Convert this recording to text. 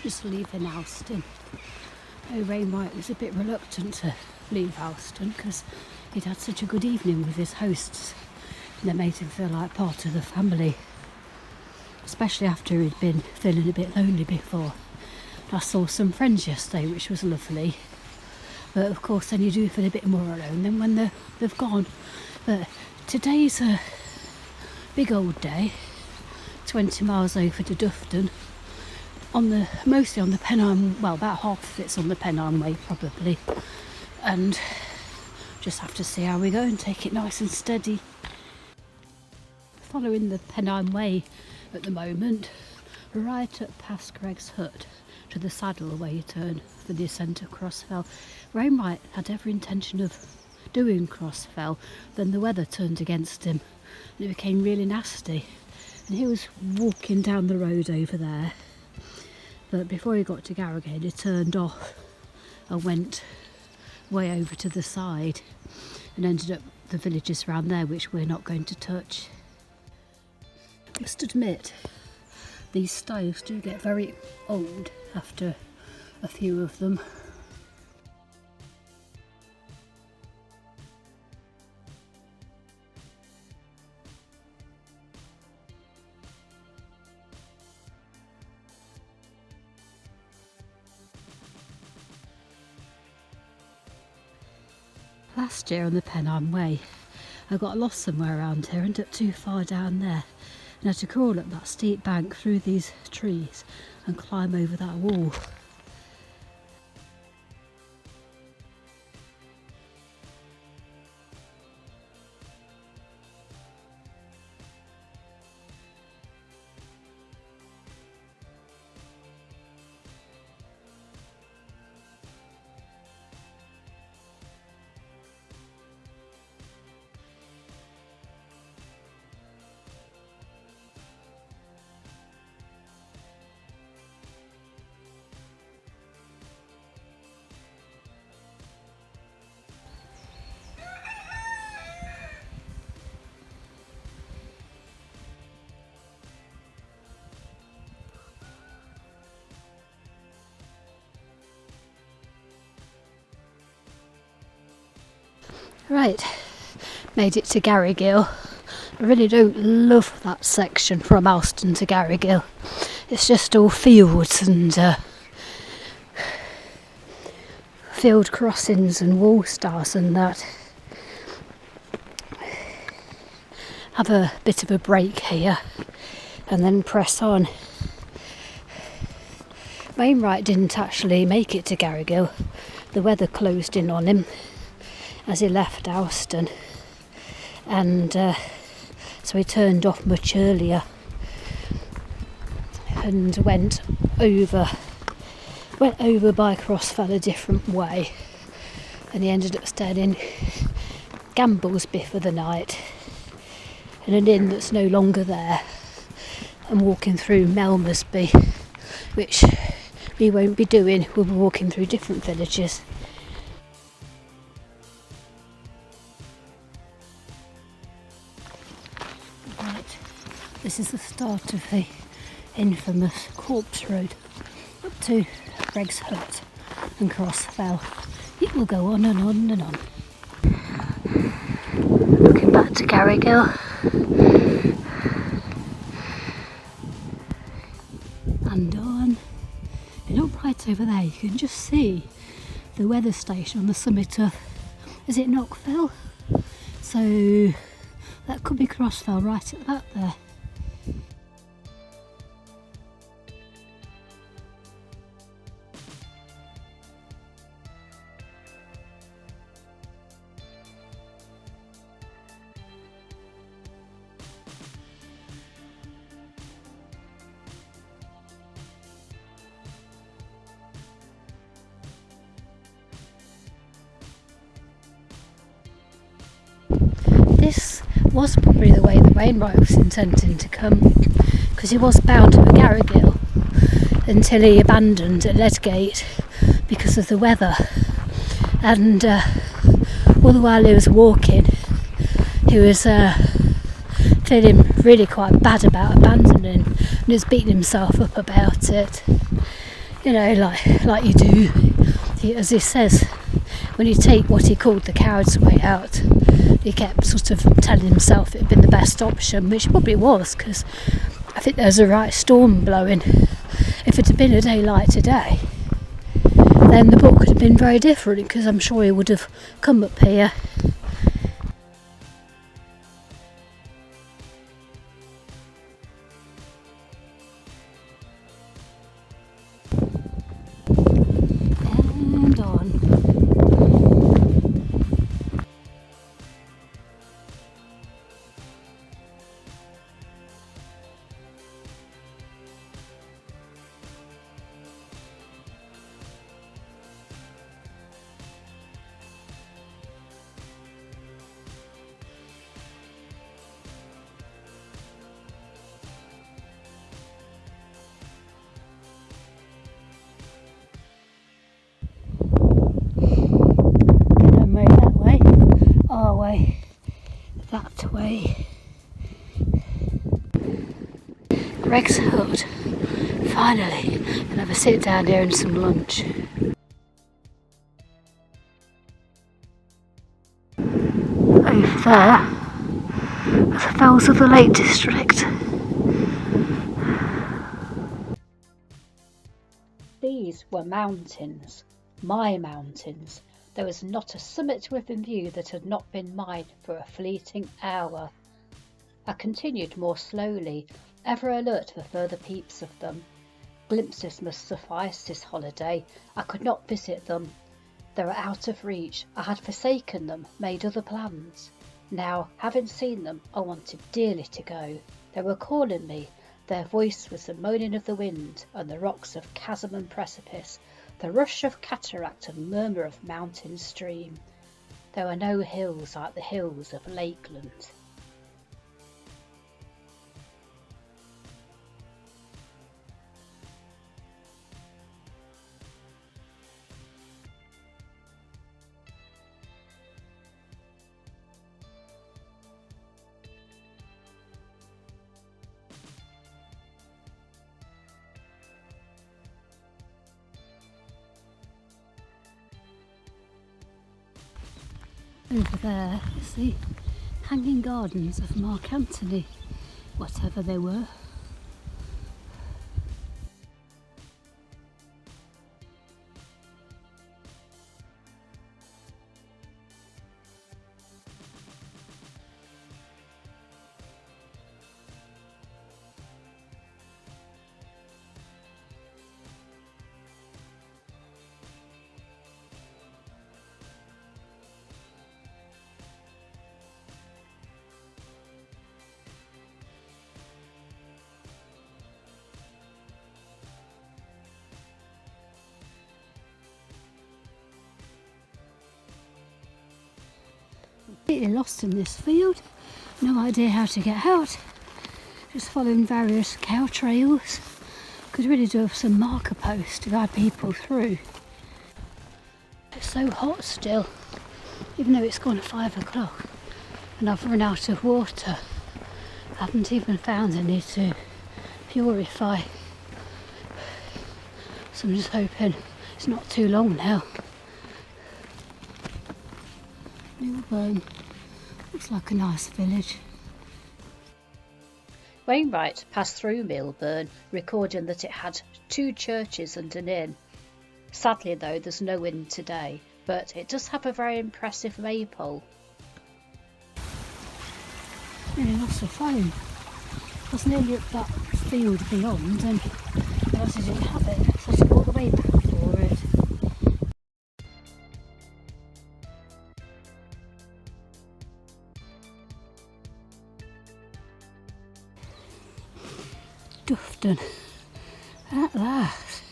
just leaving Alston. Wainwright was a bit reluctant to leave Alston because he'd had such a good evening with his hosts and they made him feel like part of the family, especially after he'd been feeling a bit lonely before. I saw some friends yesterday, which was lovely, but of course then you do feel a bit more alone than when they've gone. But today's a big old day, 20 miles over to Dufton, mostly on the Pennine, well, about half of it's on the Pennine Way probably, and just have to see how we go and take it nice and steady. Following the Pennine Way at the moment, right up past Gregg's hut to the saddle where you turn for the ascent of Crossfell. Wainwright had every intention of doing Crossfell, then the weather turned against him and it became really nasty, and he was walking down the road over there, but before he got to Garrigill he turned off and went way over to the side and ended up the villages around there, which we're not going to touch. I must admit, these styles do get very old after a few of them. Last year on the Pennine Way, I got lost somewhere around here, ended up too far down there, and had to crawl up that steep bank through these trees and climb over that wall. Right, made it to Garrigill. I really don't love that section from Alston to Garrigill. It's just all fields and field crossings and wall stars and that. Have a bit of a break here and then press on. Wainwright didn't actually make it to Garrigill. The weather closed in on him as he left Alston, and so he turned off much earlier and went over by Crossfell a different way, and he ended up staying in Gamblesby for the night in an inn that's no longer there, and walking through Melmersby, which we won't be doing. We'll be walking through different villages. This is the start of the infamous Corpse Road up to Gregg's hut and Crossfell. It will go on and on and on. Looking back to Garrigill. And on. And up right over there you can just see the weather station on the summit of, is it Knockfell? So that could be Crossfell right at that there. This was probably the way that Wainwright was intending to come, because he was bound for Garrigill until he abandoned at Ledgate because of the weather, and all the while he was walking he was feeling really quite bad about abandoning, and he was beating himself up about it. you know, like you do. As he says, when you take what he called the coward's way out, he kept sort of telling himself it had been the best option, which probably was, because I think there's a right storm blowing. If it had been a day like today, then the book could have been very different, because I'm sure he would have come up here. And on. Our way, that way. Gregg's hut. Finally, I'll have a sit down here and some lunch. Over there are the fells of the Lake District. These were mountains, my mountains. There was not a summit within view that had not been mine for a fleeting hour. I continued more slowly, ever alert for further peeps of them. Glimpses must suffice this holiday. I could not visit them. They were out of reach. I had forsaken them, made other plans. Now, having seen them, I wanted dearly to go. They were calling me. Their voice was the moaning of the wind and the rocks of chasm and precipice, the rush of cataract and murmur of mountain stream. There were no hills like the hills of Lakeland. Over there is the hanging gardens of Mark Antony, whatever they were. Completely lost in this field, no idea how to get out, just following various cow trails. Could really do with some marker posts to guide people through. It's so hot still, even though it's gone 5 o'clock and I've run out of water. I haven't even found any to purify, so I'm just hoping it's not too long now. Milldale looks like a nice village. Wainwright passed through Milldale, recording that it had 2 churches and an inn. Sadly though, there's no inn today, but it does have a very impressive maypole. Really lost the phone. I was nearly up that field beyond and realised I didn't have it, so I took all the way back for it. Dufton, at last.